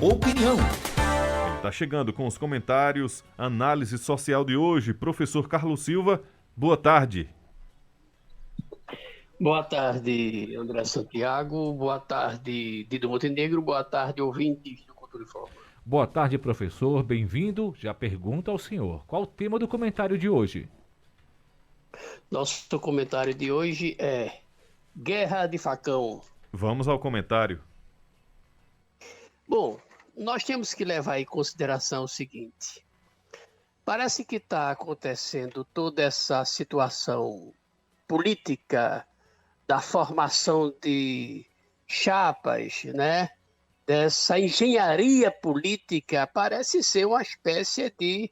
opinião. Ele está chegando com os comentários, análise social de hoje. Professor Carlos Silva, boa tarde. Boa tarde, André Santiago. Boa tarde, Dido Montenegro. Boa tarde, ouvintes do Cultura e Forma. Boa tarde, professor. Bem-vindo. Já pergunto ao senhor, qual o tema do comentário de hoje? Nosso comentário de hoje é Guerra de Facão. Vamos ao comentário. Bom, nós temos que levar em consideração o seguinte. Parece que está acontecendo toda essa situação política da formação de chapas, né? Dessa engenharia política, parece ser uma espécie de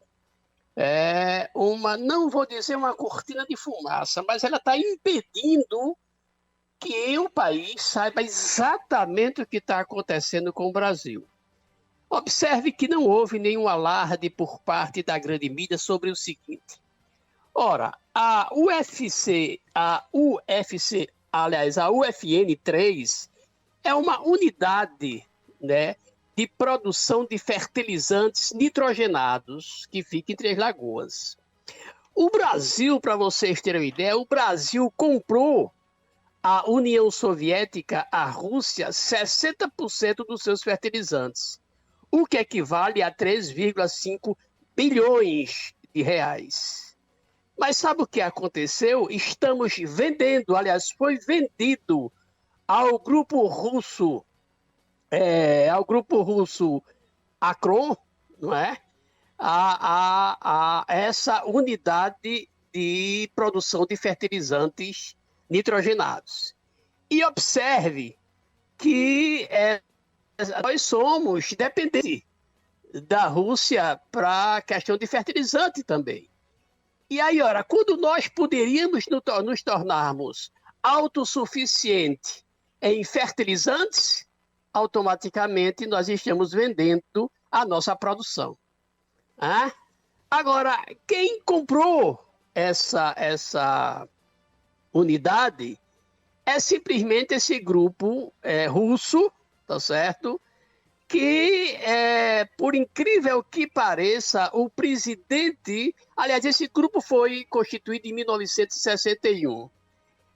não vou dizer uma cortina de fumaça, mas ela está impedindo que o país saiba exatamente o que está acontecendo com o Brasil. Observe que não houve nenhum alarde por parte da grande mídia sobre o seguinte. Ora, a UFN3 é uma unidade, né, de produção de fertilizantes nitrogenados que fica em Três Lagoas. O Brasil, para vocês terem uma ideia, o Brasil comprou a União Soviética, a Rússia, 60% dos seus fertilizantes, o que equivale a 3,5 bilhões de reais. Mas sabe o que aconteceu? Estamos vendendo, aliás, foi vendido ao grupo russo Akron, não é? Essa unidade de produção de fertilizantes nitrogenados. E observe que nós somos dependentes da Rússia para a questão de fertilizante também. E aí, ora, quando nós poderíamos nos tornarmos autossuficientes em fertilizantes, automaticamente nós estamos vendendo a nossa produção. Agora, quem comprou essa unidade é simplesmente esse grupo russo, tá certo? Que, por incrível que pareça, o presidente... Aliás, esse grupo foi constituído em 1961.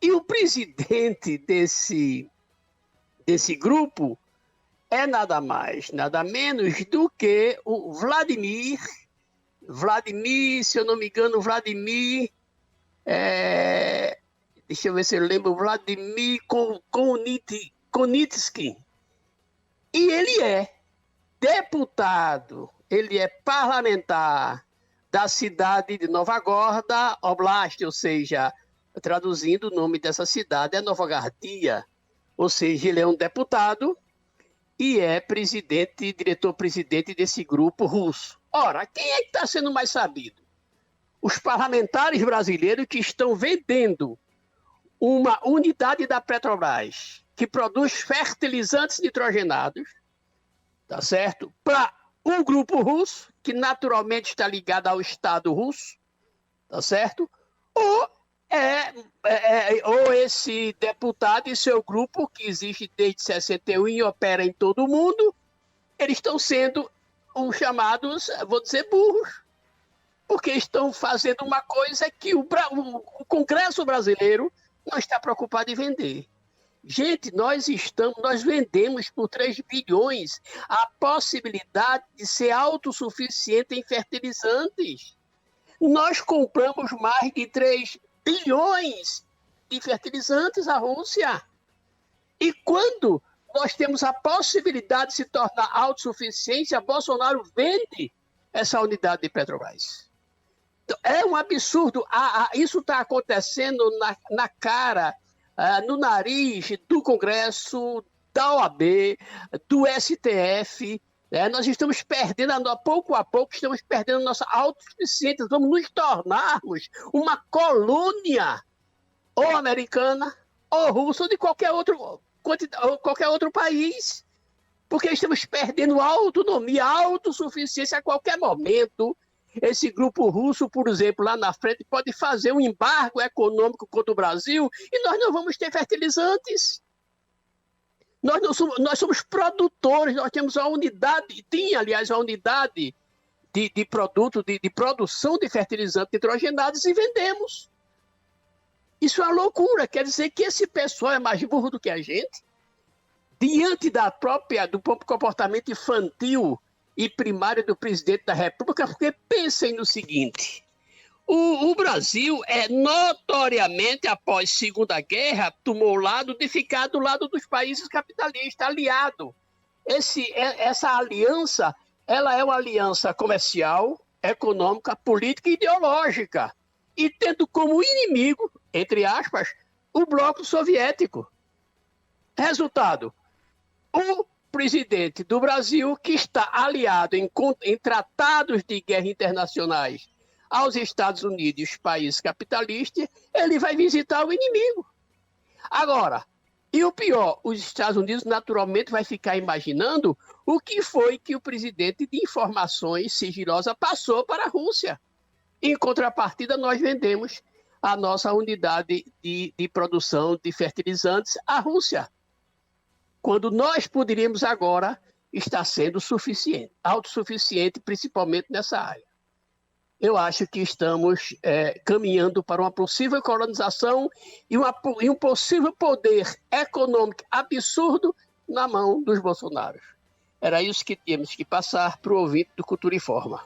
E o presidente desse grupo é nada mais, nada menos do que o Vladimir, se eu não me engano, deixa eu ver se eu lembro, Vladimir Konitsky. E ele é deputado, ele é parlamentar da cidade de Novgorod Oblast, ou seja, traduzindo o nome dessa cidade é Novogardia, ou seja, ele é um deputado e é diretor-presidente desse grupo russo. Ora, quem é que está sendo mais sabido? Os parlamentares brasileiros que estão vendendo uma unidade da Petrobras que produz fertilizantes nitrogenados, tá certo? Para um grupo russo, que naturalmente está ligado ao Estado russo, tá certo? Ou esse deputado e seu grupo, que existe desde 61 e opera em todo o mundo, eles estão sendo os chamados, vou dizer, burros, porque estão fazendo uma coisa que o Congresso brasileiro não está preocupado em vender. Gente, nós vendemos por 3 bilhões a possibilidade de ser autossuficiente em fertilizantes. Nós compramos mais de 3 bilhões de fertilizantes à Rússia. E quando nós temos a possibilidade de se tornar autossuficiente, a Bolsonaro vende essa unidade de Petrobras. Então, é um absurdo. Isso está acontecendo na cara, no nariz do Congresso, da OAB, do STF. Nós estamos perdendo, pouco a pouco, estamos perdendo a nossa autossuficiência. Vamos nos tornarmos uma colônia ou americana, ou russa, ou de qualquer outro país, porque estamos perdendo a autonomia, a autossuficiência a qualquer momento. Esse grupo russo, por exemplo, lá na frente, pode fazer um embargo econômico contra o Brasil e nós não vamos ter fertilizantes. Nós somos produtores, nós temos a unidade, aliás, a unidade de produto, de produção de fertilizantes nitrogenados e vendemos. Isso é uma loucura, quer dizer que esse pessoal é mais burro do que a gente, diante do próprio comportamento infantil e primário do presidente da República, porque pensem no seguinte, o Brasil notoriamente, após Segunda Guerra, tomou o lado de ficar do lado dos países capitalistas, aliado. Essa aliança, ela é uma aliança comercial, econômica, política e ideológica, e tendo como inimigo, entre aspas, o bloco soviético. Resultado, o presidente do Brasil, que está aliado em tratados de guerra internacionais aos Estados Unidos e os países capitalistas, ele vai visitar o inimigo. Agora, e o pior, os Estados Unidos naturalmente vai ficar imaginando o que foi que o presidente de informações sigilosas passou para a Rússia. Em contrapartida, nós vendemos a nossa unidade de produção de fertilizantes à Rússia, quando nós poderíamos agora estar sendo autossuficiente, principalmente nessa área. Eu acho que estamos caminhando para uma possível colonização e um possível poder econômico absurdo na mão dos Bolsonaros. Era isso que tínhamos que passar para o ouvinte do Cultura Informa.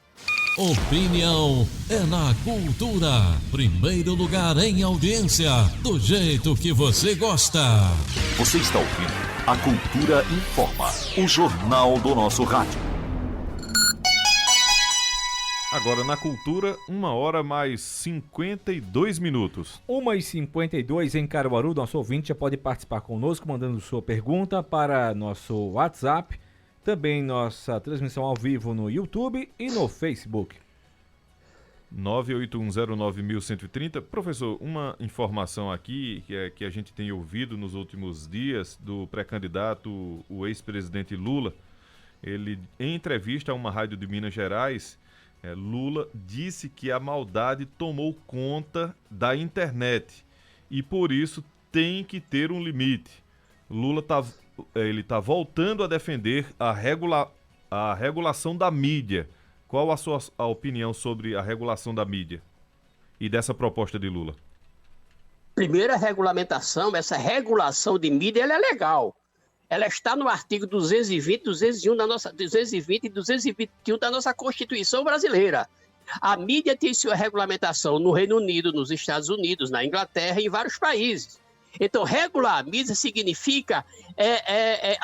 Opinião é na cultura. Primeiro lugar em audiência, do jeito que você gosta. Você está ouvindo a Cultura Informa, o jornal do nosso rádio. Agora na Cultura, 1h mais 52 minutos. 1h52 em Caruaru. Nosso ouvinte já pode participar conosco, mandando sua pergunta para nosso WhatsApp. Também nossa transmissão ao vivo no YouTube e no Facebook. 981091130. Professor, uma informação aqui que a gente tem ouvido nos últimos dias do pré-candidato, o ex-presidente Lula. Ele, em entrevista a uma rádio de Minas Gerais, Lula disse que a maldade tomou conta da internet e por isso tem que ter um limite. Lula está voltando a defender a regulação da mídia. Qual a sua opinião sobre a regulação da mídia e dessa proposta de Lula? Primeira regulamentação, essa regulação de mídia, ela é legal. Ela está no artigo 220 e 221 da nossa Constituição brasileira. A mídia tem sua regulamentação no Reino Unido, nos Estados Unidos, na Inglaterra e em vários países. Então, regular a mídia significa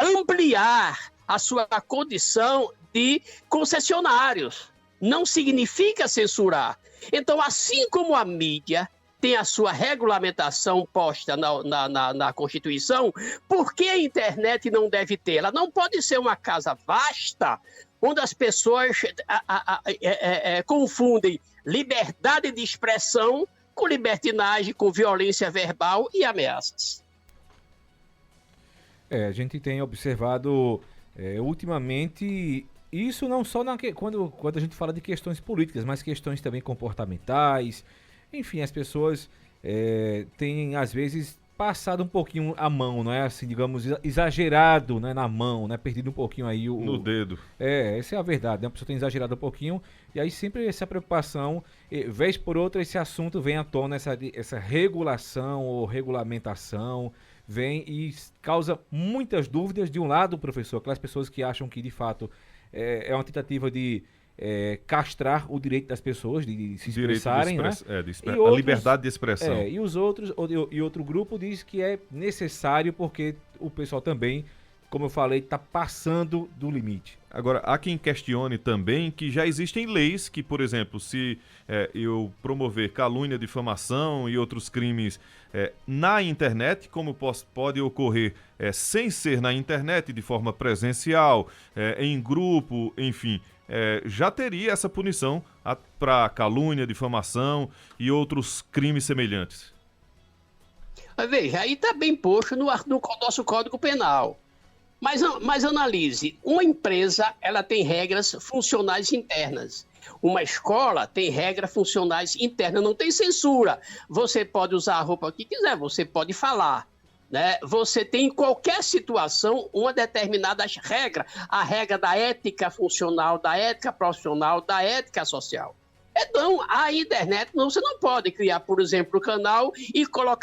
ampliar a sua condição de concessionários. Não significa censurar. Então, assim como a mídia tem a sua regulamentação posta na Constituição, por que a internet não deve ter? Ela não pode ser uma casa vasta, onde as pessoas confundem liberdade de expressão com libertinagem, com violência verbal e ameaças. A gente tem observado ultimamente isso não só quando a gente fala de questões políticas, mas questões também comportamentais. Enfim, as pessoas têm, às vezes, passado um pouquinho a mão, não é? Assim, digamos, exagerado, né, na mão, né? Perdido um pouquinho aí no dedo. Essa é a verdade, né? A pessoa tem exagerado um pouquinho e aí sempre essa preocupação, vez por outra, esse assunto vem à tona, essa regulação ou regulamentação, vem e causa muitas dúvidas. De um lado, professor, aquelas pessoas que acham que, de fato, é uma tentativa de castrar o direito das pessoas de se expressarem, né? A liberdade de expressão. E outro grupo diz que é necessário porque o pessoal também, como eu falei, está passando do limite. Agora, há quem questione também que já existem leis que, por exemplo, se eu promover calúnia, difamação e outros crimes na internet, como pode ocorrer sem ser na internet, de forma presencial, em grupo, enfim, já teria essa punição para calúnia, difamação e outros crimes semelhantes. Veja, aí está bem posto no nosso Código Penal. Mas analise, uma empresa ela tem regras funcionais internas. Uma escola tem regras funcionais internas, não tem censura. Você pode usar a roupa que quiser, você pode falar. né? Você tem em qualquer situação uma determinada regra, a regra da ética funcional, da ética profissional, da ética social. Então, a internet, você não pode criar, por exemplo, o canal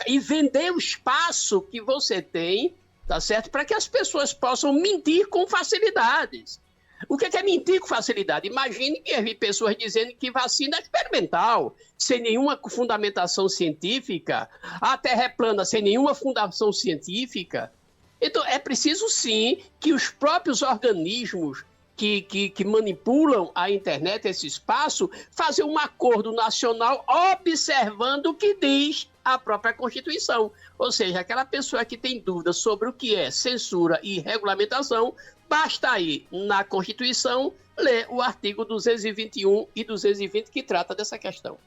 e vender o espaço que você tem, tá certo? Para que as pessoas possam mentir com facilidades. O que é mentir com facilidade? Imagine que havia pessoas dizendo que vacina é experimental, sem nenhuma fundamentação científica, a Terra é plana sem nenhuma fundação científica. Então, é preciso sim que os próprios organismos que manipulam a internet, esse espaço, fazer um acordo nacional observando o que diz a própria Constituição. Ou seja, aquela pessoa que tem dúvidas sobre o que é censura e regulamentação, basta ir na Constituição, ler o artigo 221 e 220 que trata dessa questão.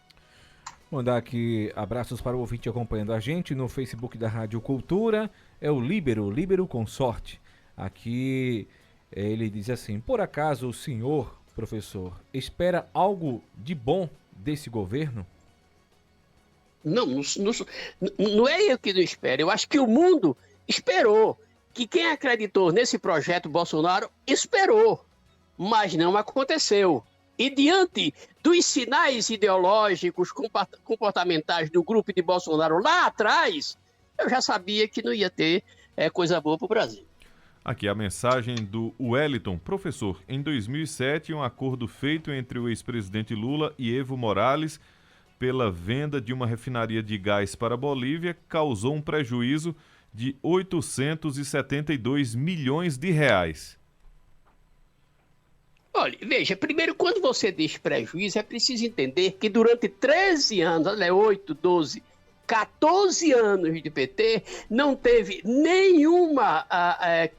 Mandar aqui abraços para o ouvinte acompanhando a gente no Facebook da Rádio Cultura, é o Líbero Consorte. Aqui ele diz assim: por acaso o senhor, professor, espera algo de bom desse governo? Não é eu que não espero. Eu acho que o mundo esperou. Que quem acreditou nesse projeto Bolsonaro esperou, mas não aconteceu. E diante dos sinais ideológicos, comportamentais do grupo de Bolsonaro lá atrás, eu já sabia que não ia ter coisa boa para o Brasil. Aqui a mensagem do Wellington. Professor, em 2007, um acordo feito entre o ex-presidente Lula e Evo Morales pela venda de uma refinaria de gás para a Bolívia causou um prejuízo de 872 milhões de reais. Olha, veja, primeiro, quando você diz prejuízo, é preciso entender que durante 13 anos, olha, 8, 12, 14 anos de PT, não teve nenhuma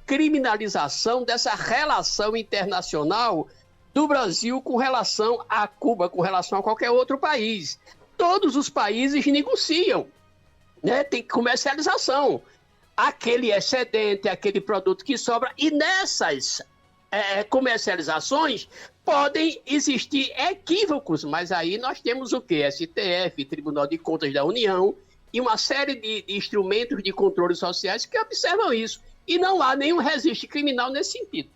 criminalização dessa relação internacional do Brasil com relação a Cuba, com relação a qualquer outro país. Todos os países negociam, né? Tem comercialização. Aquele excedente, aquele produto que sobra, e nessas comercializações podem existir equívocos, mas aí nós temos o quê? STF, Tribunal de Contas da União e uma série de instrumentos de controle sociais que observam isso. E não há nenhum registro criminal nesse sentido.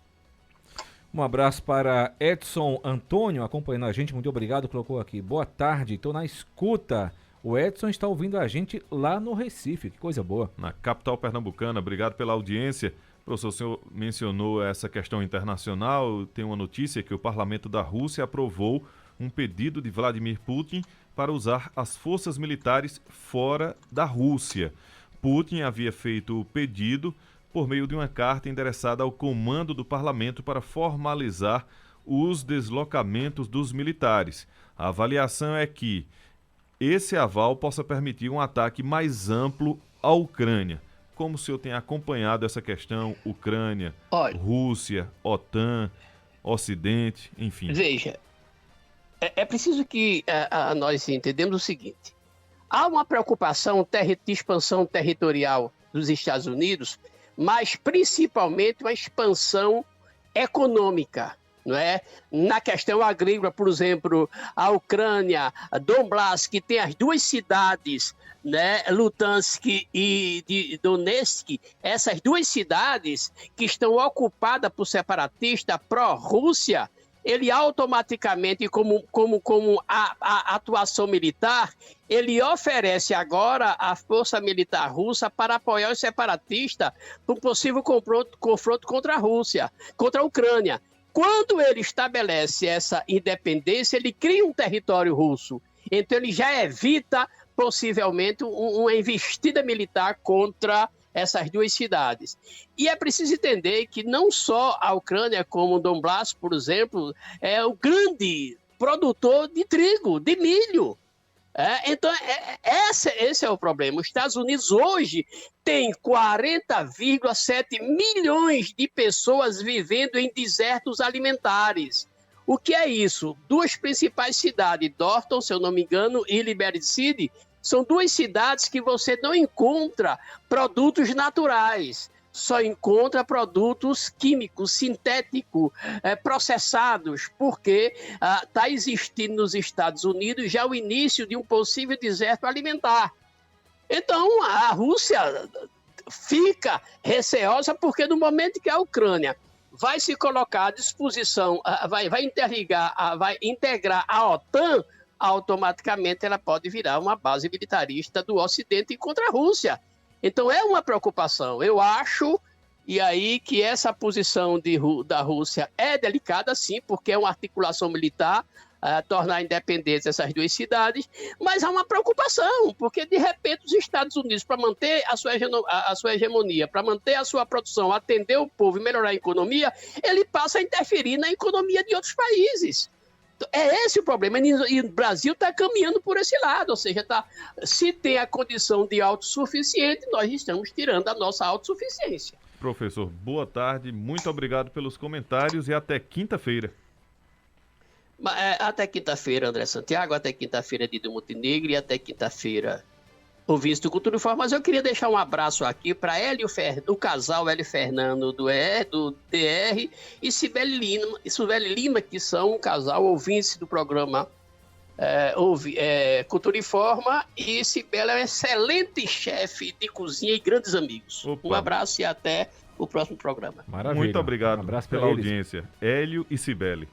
Um abraço para Edson Antônio, acompanhando a gente, muito obrigado, colocou aqui. Boa tarde, estou na escuta. O Edson está ouvindo a gente lá no Recife, que coisa boa. Na capital pernambucana, obrigado pela audiência. Professor, o senhor mencionou essa questão internacional. Tem uma notícia que o parlamento da Rússia aprovou um pedido de Vladimir Putin para usar as forças militares fora da Rússia. Putin havia feito o pedido por meio de uma carta endereçada ao comando do parlamento para formalizar os deslocamentos dos militares. A avaliação é que esse aval possa permitir um ataque mais amplo à Ucrânia. Como o senhor tem acompanhado essa questão, Ucrânia, Rússia, OTAN, Ocidente, enfim? Veja, é preciso que nós entendamos o seguinte. Há uma preocupação de expansão territorial dos Estados Unidos, mas principalmente uma expansão econômica. Não é? Na questão agrícola, por exemplo, a Ucrânia, a Donbass, que tem as duas cidades, né, Luhansk e Donetsk, essas duas cidades que estão ocupadas por separatistas pró-Rússia, ele automaticamente, como a atuação militar, ele oferece agora a força militar russa para apoiar os separatistas para um possível confronto contra a Rússia, contra a Ucrânia. Quando ele estabelece essa independência, ele cria um território russo. Então, ele já evita, possivelmente, uma investida militar contra essas duas cidades. E é preciso entender que não só a Ucrânia, como o Donbass, por exemplo, é o grande produtor de trigo, de milho. Então, esse é o problema. Os Estados Unidos hoje tem 40,7 milhões de pessoas vivendo em desertos alimentares. O que é isso? Duas principais cidades, Dorton, se eu não me engano, e Liberty City, são duas cidades que você não encontra produtos naturais. Só encontra produtos químicos, sintéticos, processados, porque está existindo nos Estados Unidos já o início de um possível deserto alimentar. Então, a Rússia fica receosa porque no momento que a Ucrânia vai se colocar à disposição, vai integrar a OTAN, automaticamente ela pode virar uma base militarista do Ocidente contra a Rússia. Então é uma preocupação. Eu acho, e aí, que essa posição da Rússia é delicada, sim, porque é uma articulação militar, tornar independentes essas duas cidades, mas há uma preocupação, porque de repente os Estados Unidos, para manter a sua hegemonia, para manter a sua produção, atender o povo e melhorar a economia, ele passa a interferir na economia de outros países. É esse o problema, e o Brasil está caminhando por esse lado, ou seja, se tem a condição de autossuficiente, nós estamos tirando a nossa autossuficiência. Professor, boa tarde, muito obrigado pelos comentários e até quinta-feira. Até quinta-feira, André Santiago, até quinta-feira, Dido Montenegro, e até quinta-feira, ouvintes do Cultura Informa. Mas eu queria deixar um abraço aqui para o casal Hélio Fernando do DR e Sibeli Lima, que são um casal ouvintes do programa Cultura Informa, e Sibeli é um excelente chefe de cozinha e grandes amigos. Opa. Um abraço e até o próximo programa. Maravilha. Muito obrigado Um abraço pela pra eles. audiência. Hélio e Sibeli.